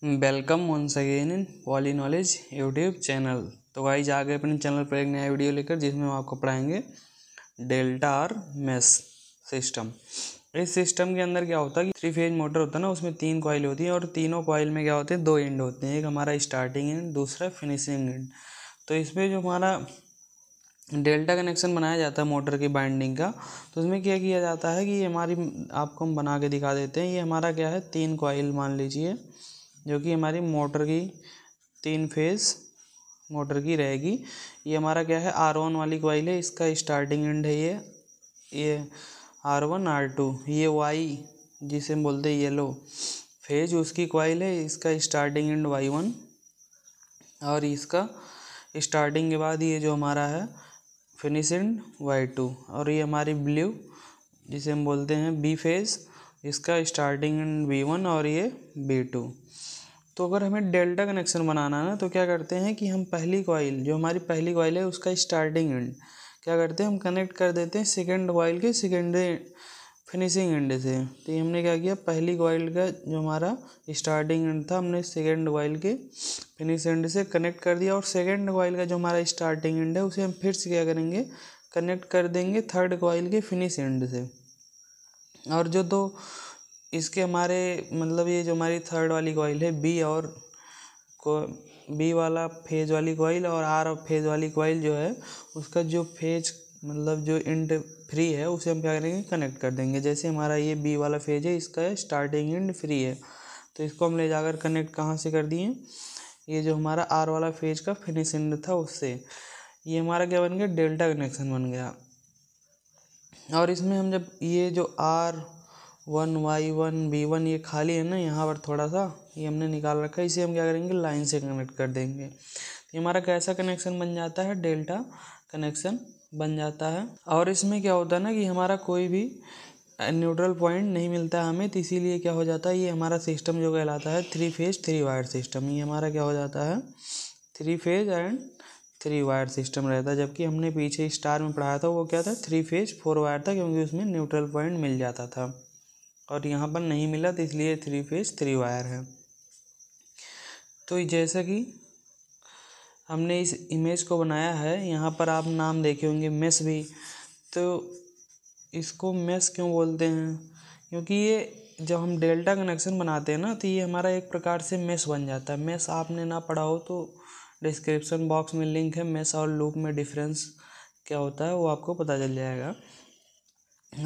Welcome once again in Poly Knowledge YouTube channel. तो guys आ गए अपने चैनल पर एक नया वीडियो लेकर, जिसमें हम आपको पढ़ाएंगे डेल्टा और मेश सिस्टम। इस सिस्टम के अंदर क्या होता है कि 3 फेज मोटर होता है ना, उसमें 3 कॉइल होती हैं और तीनों कॉइल में क्या होते हैं, 2 एंड होते हैं। एक हमारा स्टार्टिंग एंड, दूसरा फिनिशिंग एंड। तो इसमें जो हमारा डेल्टा कनेक्शन बनाया जाता है मोटर की बाइंडिंग का, तो उसमें क्या किया जाता है कि ये हमारी, आपको हम बना के दिखा देते हैं। ये हमारा क्या है, 3 कॉइल मान लीजिए, जो कि हमारी मोटर की 3 फेज मोटर की रहेगी। ये हमारा क्या है, R1 वाली कॉइल है, इसका स्टार्टिंग एंड है ये R1 R2। ये वाई जिसे हम बोलते हैं येलो फेज, उसकी कॉइल है, इसका स्टार्टिंग एंड Y1। और इसका स्टार्टिंग के बाद ये जो हमारा है फिनिश एंड Y2। और ये हमारी ब्लू जिसे हम बोलते हैं बी फेज, इसका स्टार्टिंग एंड B1 और ये B2। तो अगर हमें डेल्टा कनेक्शन बनाना है ना, तो क्या करते हैं कि हम पहली कॉइल, जो हमारी पहली कॉइल है, उसका स्टार्टिंग एंड क्या करते हैं, हम कनेक्ट कर देते हैं सेकंड कॉइल के सेकंड फिनिशिंग एंड से। तो ये हमने क्या किया, पहली कॉइल का जो हमारा स्टार्टिंग एंड था, हमने सेकंड कॉइल के फिनिश एंड से कनेक्ट कर दिया। और सेकंड कॉइल का जो हमारा स्टार्टिंग एंड है, उसे हम फिर से क्या करेंगे, कनेक्ट कर देंगे थर्ड कॉइल के फिनिश एंड से। और जो दो इसके हमारे मतलब ये जो हमारी थर्ड वाली कॉइल है बी, और को बी वाला फेज वाली कॉइल और आर फेज वाली कॉइल जो है, उसका जो फेज मतलब जो एंड फ्री है, उसे हम क्या करेंगे, कनेक्ट कर देंगे। जैसे हमारा ये बी वाला फेज है, इसका स्टार्टिंग एंड फ्री है, तो इसको हम ले जाकर कनेक्ट कहाँ से कर दिए, ये जो हमारा आर वाला फेज का फिनिश एंड था उससे। ये हमारा क्या बन गया, डेल्टा कनेक्शन बन गया। और इसमें हम जब ये जो R1 Y1 B1 ये खाली है ना, यहाँ पर थोड़ा सा ये हमने निकाल रखा है, इसे हम क्या करेंगे, लाइन से कनेक्ट कर देंगे। ये हमारा कैसा कनेक्शन बन जाता है, डेल्टा कनेक्शन बन जाता है। और इसमें क्या होता है ना कि हमारा कोई भी न्यूट्रल पॉइंट नहीं मिलता है हमें, तो इसीलिए क्या हो जाता है, ये हमारा सिस्टम जो कहलाता है 3 फेज 3 वायर सिस्टम। ये हमारा क्या हो जाता है, 3 फेज एंड 3 वायर सिस्टम रहता है। जबकि हमने पीछे स्टार में पढ़ाया था, वो क्या था, 3 फेज 4 वायर था, क्योंकि उसमें न्यूट्रल पॉइंट मिल जाता था। और यहाँ पर नहीं मिला, तो इसलिए 3 फेज 3 वायर है। तो जैसा कि हमने इस इमेज को बनाया है, यहाँ पर आप नाम देखे होंगे मेश भी। तो इसको मेश क्यों बोलते हैं, क्योंकि ये जब हम डेल्टा कनेक्शन बनाते हैं ना, तो ये हमारा एक प्रकार से मेश बन जाता है। मेश आपने ना पढ़ा हो तो डिस्क्रिप्शन बॉक्स में लिंक है, मेश और लूप में डिफरेंस क्या होता है वो आपको पता चल जाएगा।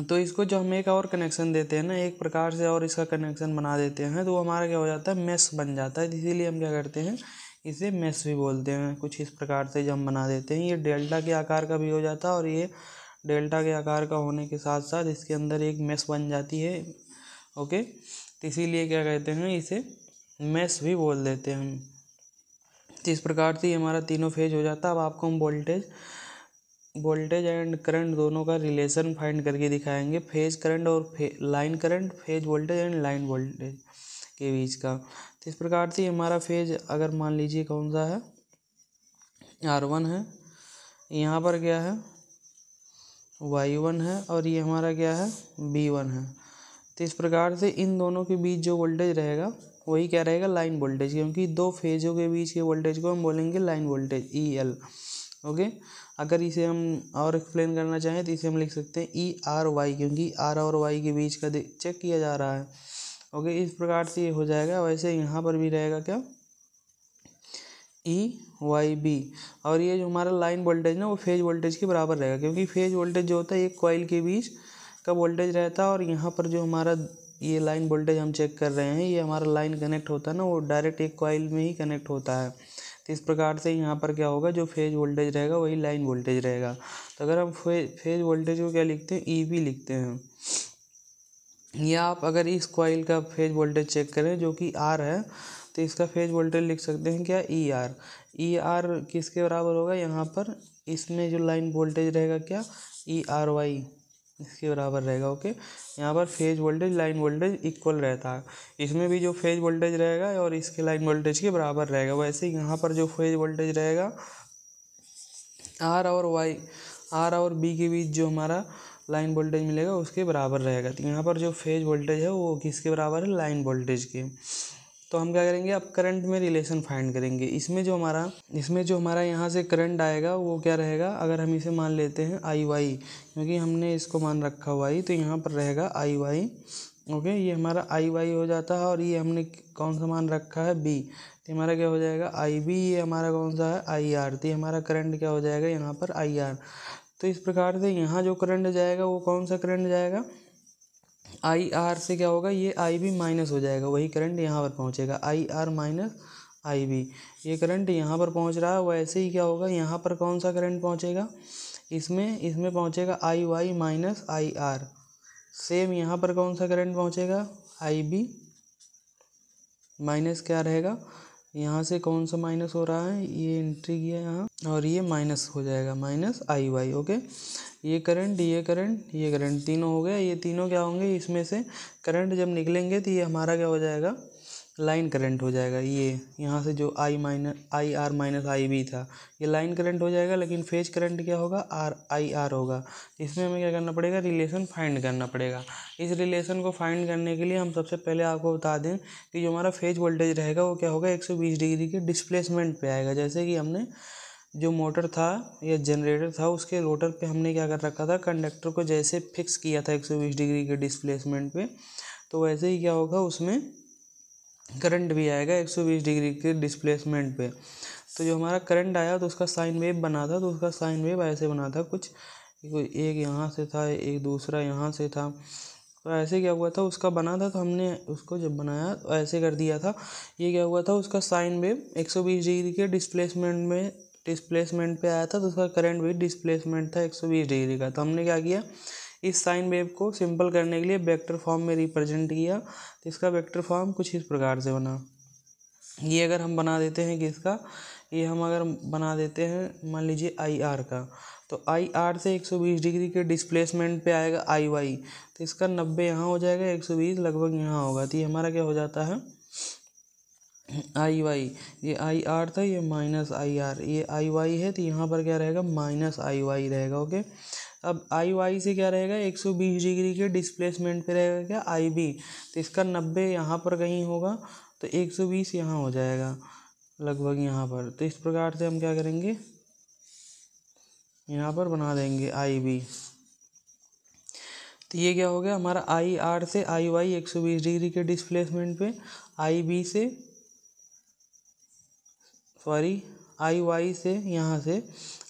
तो इसको जो हम एक और कनेक्शन देते हैं ना, एक प्रकार से और इसका कनेक्शन बना देते हैं, तो वो हमारा क्या हो जाता है, मेश बन जाता है। इसीलिए हम क्या करते हैं, इसे मेश भी बोलते हैं। कुछ इस प्रकार से जब हम बना देते हैं, ये डेल्टा के आकार का भी हो जाता है, और ये डेल्टा के आकार का होने के साथ साथ इसके अंदर एक मेश बन जाती है। ओके, तो इसीलिए क्या कहते हैं, इसे मेश भी बोल देते हैं हम। तो इस प्रकार से हमारा तीनों फेज हो जाता है। अब आपको हम वोल्टेज एंड करंट दोनों का रिलेशन फाइंड करके दिखाएंगे, फेज करंट और line current, phase voltage and line voltage के बीच का। तो इस प्रकार से हमारा फेज अगर मान लीजिए कौन सा है, R1 है, यहाँ पर क्या है, Y1 है, और ये हमारा क्या है, B1 है। तो इस प्रकार से इन दोनों के बीच जो वोल्टेज रहेगा, वही क्या रहेगा, लाइन वोल्टेज, क्योंकि दो फेजों के बीच के वोल्टेज को हम बोलेंगे लाइन वोल्टेज, EL। ओके, अगर इसे हम और एक्सप्लेन करना चाहें, तो इसे हम लिख सकते हैं ERY, क्योंकि R और Y के बीच का चेक किया जा रहा है। ओके, इस प्रकार से ये हो जाएगा। वैसे यहाँ पर भी रहेगा क्या, EYB। और ये जो हमारा लाइन वोल्टेज ना, वो फेज वोल्टेज के बराबर रहेगा, क्योंकि फेज वोल्टेज जो होता है एक कॉइल के बीच का वोल्टेज रहता है। और यहाँ पर जो हमारा ये लाइन वोल्टेज हम चेक कर रहे हैं, ये हमारा लाइन कनेक्ट होता है ना, वो डायरेक्ट एक कॉइल में ही कनेक्ट होता है। तो इस प्रकार से यहाँ पर क्या होगा, जो फेज वोल्टेज रहेगा वही लाइन वोल्टेज रहेगा। तो अगर हम फेज वोल्टेज को क्या लिखते हैं, EB लिखते हैं। या आप अगर इस कॉइल का फेज वोल्टेज चेक करें, जो कि R है, तो इसका फेज वोल्टेज लिख सकते हैं क्या, ER। ER किसके बराबर होगा, यहाँ पर इसमें जो लाइन वोल्टेज रहेगा क्या, ERY, इसके बराबर रहेगा। ओके, यहाँ पर phase voltage line voltage equal रहता है। इसमें भी जो फेज वोल्टेज रहेगा और इसके लाइन वोल्टेज के बराबर रहेगा। वैसे ही यहाँ पर जो फेज वोल्टेज रहेगा, R और B के बीच जो हमारा लाइन वोल्टेज मिलेगा उसके बराबर रहेगा। तो यहाँ पर जो फेज वोल्टेज है वो किसके बराबर है, लाइन वोल्टेज के। तो हम क्या करेंगे, अब करंट में रिलेशन फाइंड करेंगे। इसमें जो हमारा यहाँ से करंट आएगा वो क्या रहेगा, अगर हम इसे मान लेते हैं आई वाई, क्योंकि हमने इसको मान रखा हुआ ही, तो यहाँ पर रहेगा आई वाई। ओके, ये हमारा आई वाई हो जाता है, और ये हमने कौन सा मान रखा है, बी, तो हमारा क्या हो जाएगा आई बी। ये हमारा कौन सा है, आई आर, तो हमारा करंट क्या हो जाएगा यहाँ पर, आई आर। तो इस प्रकार से यहाँ जो करंट जाएगा वो कौन सा करंट जाएगा, आई आर से क्या होगा, ये आई बी माइनस हो जाएगा, वही करंट यहाँ पर पहुँचेगा, I R minus I B. ये करंट यहाँ पर पहुँच रहा है, वैसे ही क्या होगा, यहाँ पर कौन सा करंट पहुँचेगा, इसमें पहुँचेगा I Y minus I R. Same यहाँ पर कौन सा करंट पहुँचेगा, आई बी माइनस क्या रहेगा, यहाँ से कौन सा माइनस हो रहा है, ये एंट्री किया यहाँ, और ये माइनस हो जाएगा, माइनस आई वाई। ओके, ये करंट तीनों हो गया। ये तीनों क्या होंगे, इसमें से करंट जब निकलेंगे तो ये हमारा क्या हो जाएगा, लाइन करंट हो जाएगा। ये यहाँ से जो I R minus I B था, ये लाइन करंट हो जाएगा, लेकिन फेज करंट क्या होगा, आई आर होगा। इसमें हमें क्या करना पड़ेगा, रिलेशन फाइंड करना पड़ेगा। इस रिलेशन को फाइंड करने के लिए हम सबसे पहले आपको बता दें कि जो हमारा फेज वोल्टेज रहेगा वो क्या होगा, 120 डिग्री के डिस्प्लेसमेंट पे आएगा। जैसे कि हमने जो मोटर था या जनरेटर था, उसके रोटर पे हमने क्या कर रखा था, कंडक्टर को जैसे फिक्स किया था 120 डिग्री के डिस्प्लेसमेंट पे, तो वैसे ही क्या होगा, उसमें करंट भी आएगा 120 डिग्री के डिस्प्लेसमेंट पे। तो जो हमारा करंट आया तो उसका साइन वेव बना था, तो उसका साइन वेव ऐसे बना था, कुछ एक यहाँ से था, एक दूसरा यहाँ से था। तो ऐसे क्या हुआ था, उसका बना था, तो हमने उसको जब बनाया तो ऐसे कर दिया था। ये क्या हुआ था, उसका साइन वेव 120 डिग्री के डिस्प्लेसमेंट पे आया था, तो उसका करंट भी डिस्प्लेसमेंट था 120 डिग्री का। तो हमने क्या किया, इस साइन वेव को सिंपल करने के लिए वेक्टर फॉर्म में रिप्रेजेंट किया। तो इसका वेक्टर फॉर्म कुछ इस प्रकार से बना। ये अगर हम बना देते हैं किसका, ये हम अगर बना देते हैं मान लीजिए आई आर का, तो आई आर से 120 डिग्री के डिस्प्लेसमेंट पे आएगा आई वाई, तो इसका 90 यहाँ हो जाएगा, 120 लगभग यहाँ होगा। तो ये हमारा क्या हो जाता है, आई वाई, ये आई आर था, ये माइनस आई आर, ये आई वाई है, तो यहाँ पर क्या रहेगा, माइनस आई वाई रहेगा। ओके, अब आई वाई से क्या रहेगा, 120 डिग्री के डिस्प्लेसमेंट पे रहेगा क्या, आई बी, तो इसका 90 यहाँ पर कहीं होगा, तो 120 यहाँ हो जाएगा लगभग यहाँ पर। तो इस प्रकार से हम क्या करेंगे, यहाँ पर बना देंगे आई बी। तो ये क्या हो गया हमारा, आई आर से आई वाई 120 डिग्री के डिस्प्लेसमेंट पे, आई बी से आई वाई से, यहाँ से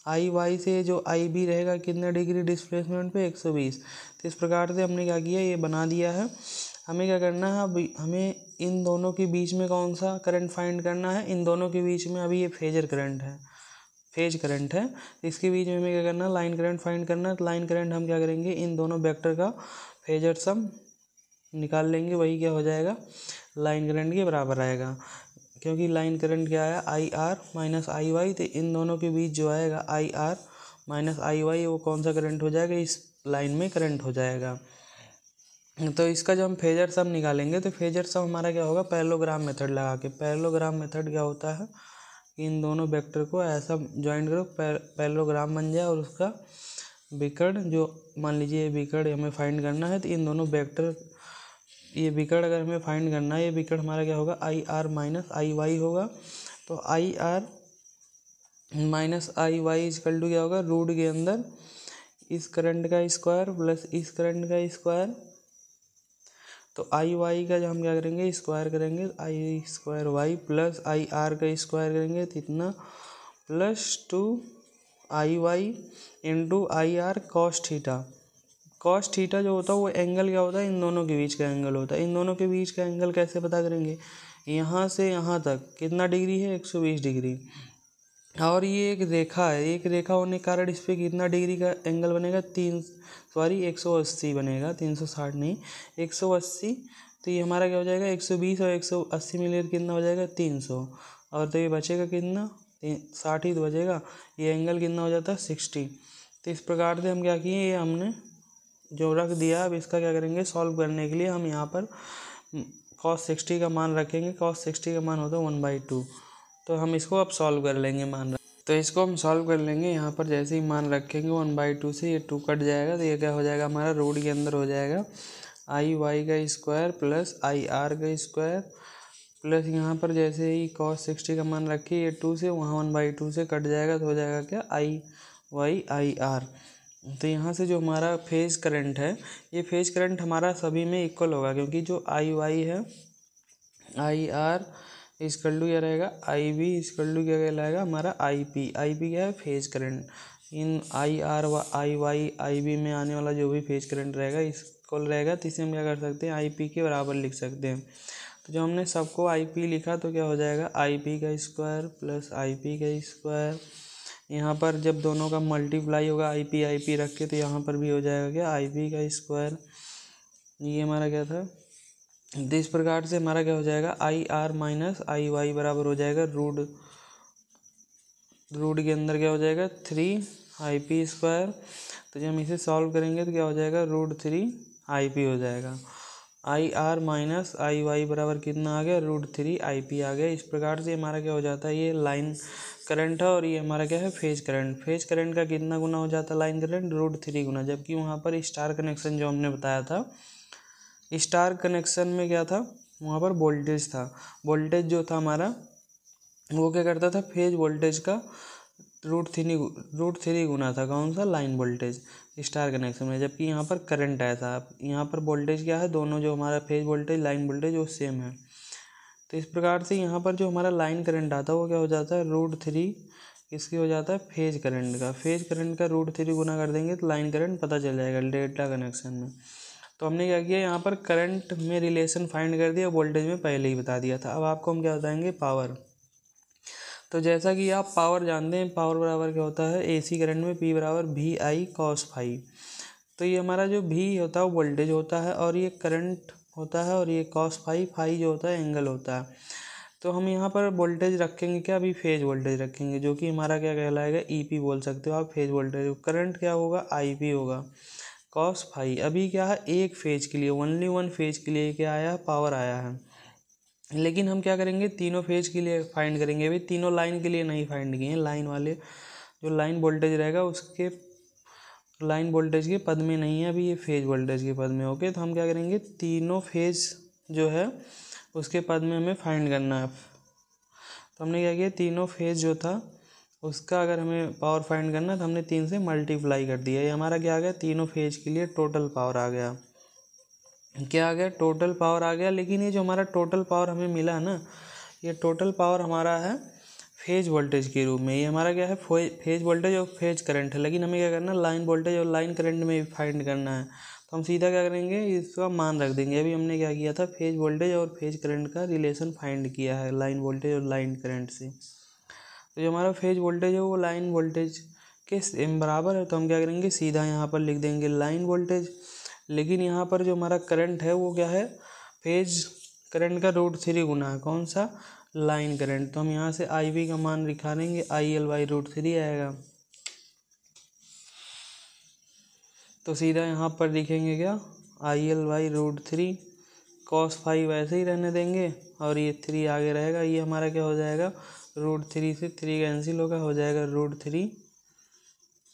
आई वाई से जो आई बी रहेगा कितने डिग्री डिस्प्लेसमेंट पे, 120। तो इस प्रकार से हमने क्या किया, ये बना दिया है। हमें क्या करना है, अभी हमें इन दोनों के बीच में कौन सा करंट फाइंड करना है, इन दोनों के बीच में अभी ये फेज करंट है, इसके बीच में हमें क्या करना है, लाइन करंट फाइंड करना है। तो लाइन करंट हम क्या करेंगे, इन दोनों वेक्टर का फेजर सम निकाल लेंगे, वही क्या हो जाएगा, लाइन करंट के बराबर आएगा। क्योंकि लाइन करंट क्या है, I R minus I Y, तो इन दोनों के बीच जो आएगा I R minus I Y, वो कौन सा करंट हो जाएगा, इस लाइन में करंट हो जाएगा। तो इसका जब हम फेजर सम निकालेंगे, तो फेजर सम हमारा क्या होगा, पैरेललोग्राम मेथड लगा के। पैरेललोग्राम मेथड क्या होता है, इन दोनों वेक्टर को ऐसा ज्वाइन करो, पैरेललोग्राम बन जाए, और उसका विकर्ण जो मान लीजिए ये विकर्ण हमें फाइंड करना है, तो इन दोनों वेक्टर, ये विकर्ण अगर हमें फाइंड करना है, ये विकर्ण हमारा क्या होगा, I R minus I Y होगा। तो I R minus I Y equal to क्या होगा, रूट के अंदर इस करंट का स्क्वायर प्लस इस करंट का स्क्वायर। तो आई वाई का जब हम क्या करेंगे, स्क्वायर करेंगे, I square Y plus I R का स्क्वायर करेंगे, तो इतना plus 2 I Y into I R cos theta. Cos theta जो होता है वो एंगल क्या होता है, इन दोनों के बीच का एंगल होता है। इन दोनों के बीच का एंगल कैसे पता करेंगे, यहाँ से यहाँ तक कितना डिग्री है, 120 डिग्री। और ये एक रेखा है, एक रेखा होने के कारण इस पर कितना डिग्री का एंगल बनेगा, 180 बनेगा, 360 नहीं, 180। तो ये हमारा क्या हो जाएगा, 120 और 180 मिलकर कितना हो जाएगा, 300। और तो ये बचेगा कितना, 60 ही तो बचेगा। ये एंगल कितना हो जाता है, 60। तो इस प्रकार से हम क्या किए, ये हमने जो रख दिया। अब इसका क्या करेंगे, सॉल्व करने के लिए हम यहाँ पर cos 60 का मान रखेंगे। cos 60 का मान होता है 1/2। तो हम इसको अब सॉल्व कर लेंगे तो इसको हम सॉल्व कर लेंगे। यहाँ पर जैसे ही मान रखेंगे 1/2 से ये 2 कट जाएगा, तो ये क्या हो जाएगा हमारा, रूट के अंदर हो जाएगा आई वाई का स्क्वायर प्लस आई आर का स्क्वायर प्लस यहाँ पर जैसे ही cos 60 का मान रखिए ये 2 से वहाँ 1/2 से कट जाएगा तो हो जाएगा क्या IY/IR। तो यहाँ से जो हमारा फेज करंट है, ये फेज करंट हमारा सभी में इक्वल होगा, क्योंकि जो IY है IR इसकल टू क्या रहेगा IB इसकल टू क्या कहलाएगा हमारा IP क्या है फेज करंट। इन IR व IY IB में आने वाला जो भी फेज करंट रहेगा इक्वल रहेगा, तो इसे हम क्या कर सकते हैं IP के बराबर लिख सकते हैं। तो जब हमने सबको IP लिखा तो क्या हो जाएगा IP का स्क्वायर प्लस IP का स्क्वायर। यहाँ पर जब दोनों का मल्टीप्लाई होगा IP रख के, तो यहाँ पर भी हो जाएगा क्या IP का स्क्वायर। ये हमारा क्या था, तो इस प्रकार से हमारा क्या हो जाएगा IR माइनस IY बराबर हो जाएगा रूट के अंदर क्या हो जाएगा 3IP स्क्वायर। तो जब हम इसे सॉल्व करेंगे तो क्या हो जाएगा √3IP हो जाएगा। IR माइनस IY बराबर कितना आ गया √3IP आ गया। इस प्रकार से हमारा क्या हो जाता है, ये लाइन करंट है और ये हमारा क्या है फेज करंट। फेज करंट का कितना गुना हो जाता है लाइन करंट √3 गुना। जबकि वहाँ पर स्टार कनेक्शन जो हमने बताया था, स्टार कनेक्शन में क्या था, वहाँ पर वोल्टेज था। वोल्टेज जो था हमारा वो क्या करता था फेज वोल्टेज का √3 गुना था। कौन सा लाइन वोल्टेज स्टार कनेक्शन में। जबकि यहाँ पर करंट आया था, यहाँ पर वोल्टेज क्या है, दोनों जो हमारा फेज वोल्टेज लाइन वोल्टेज वो सेम है। तो इस प्रकार से यहाँ पर जो हमारा लाइन करंट आता है वो क्या हो जाता है √3 इसकी हो जाता है फेज करंट का। फेज करंट का √3 गुना कर देंगे तो लाइन करंट पता चल जाएगा डेल्टा कनेक्शन में। तो हमने क्या किया, यहाँ पर करंट में रिलेशन फाइंड कर दिया, वोल्टेज में पहले ही बता दिया था। अब आपको हम क्या बताएंगे पावर। तो जैसा कि आप पावर जानते हैं, पावर बराबर क्या होता है AC करंट में P बराबर VI cos फाई। तो ये हमारा जो V होता है वो वोल्टेज होता है और ये करंट होता है और ये cos फाई जो होता है एंगल होता है। तो हम यहाँ पर वोल्टेज रखेंगे क्या, अभी फेज वोल्टेज रखेंगे, जो कि हमारा क्या कहलाएगा EP बोल सकते हो आप फेज वोल्टेज। करंट क्या होगा IP होगा cos फाई। अभी क्या है एक फेज के लिए ओनली वन फेज के लिए क्या आया पावर आया है, लेकिन हम क्या करेंगे तीनों फेज के लिए फाइंड करेंगे। अभी तीनों लाइन के लिए नहीं फाइंड किए हैं, लाइन वाले जो लाइन वोल्टेज रहेगा उसके लाइन वोल्टेज के पद में नहीं है, अभी ये फेज वोल्टेज के पद में। ओके, तो हम क्या करेंगे तीनों फेज जो है उसके पद में हमें फाइंड करना है। तो हमने क्या किया, तीनों फेज जो था उसका अगर हमें पावर फाइंड करना है तो हमने 3 से मल्टीप्लाई कर दिया। ये हमारा क्या आ गया, तीनों फेज के लिए टोटल पावर आ गया। क्या आ गया, टोटल पावर आ गया। लेकिन ये जो हमारा टोटल पावर हमें मिला है ना, ये टोटल पावर हमारा है फेज वोल्टेज के रूप में। ये हमारा क्या है फेज वोल्टेज और फेज करंट है। लेकिन हमें क्या करना है लाइन वोल्टेज और लाइन करंट में भी फाइंड करना है। तो हम सीधा क्या करेंगे, इसका मान रख देंगे। अभी हमने क्या किया था फेज वोल्टेज और फेज करंट का रिलेशन फाइंड किया है लाइन वोल्टेज और लाइन करंट से। तो जो हमारा फेज वोल्टेज है वो लाइन वोल्टेज के सेम बराबर है। तो हम क्या करेंगे सीधा यहाँ पर लिख देंगे लाइन वोल्टेज। लेकिन यहाँ पर जो हमारा करंट है वो क्या है फेज करंट का √3 गुना है। कौन सा, लाइन करंट। तो हम यहाँ से IB का मान लिखा देंगे IL/√3 आएगा। तो सीधा यहाँ पर लिखेंगे क्या IL/√3 cos फाई वैसे ही रहने देंगे और ये 3 आगे रहेगा। ये हमारा क्या हो जाएगा √3 से 3 कैंसिल होगा, हो जाएगा √3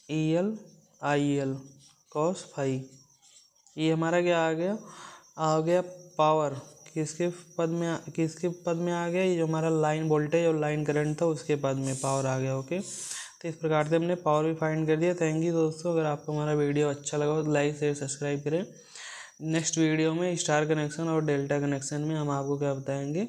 EL/IL cos फाई। ये हमारा क्या आ गया पावर किसके पद में आ गया, ये जो हमारा लाइन वोल्टेज और लाइन करंट था उसके पद में पावर आ गया। ओके, तो इस प्रकार से हमने पावर भी फाइंड कर दिया। थैंक यू दोस्तों। अगर आपको हमारा वीडियो अच्छा लगा हो तो लाइक शेयर सब्सक्राइब करें। नेक्स्ट वीडियो में स्टार कनेक्शन और डेल्टा कनेक्शन में हम आपको क्या बताएंगे।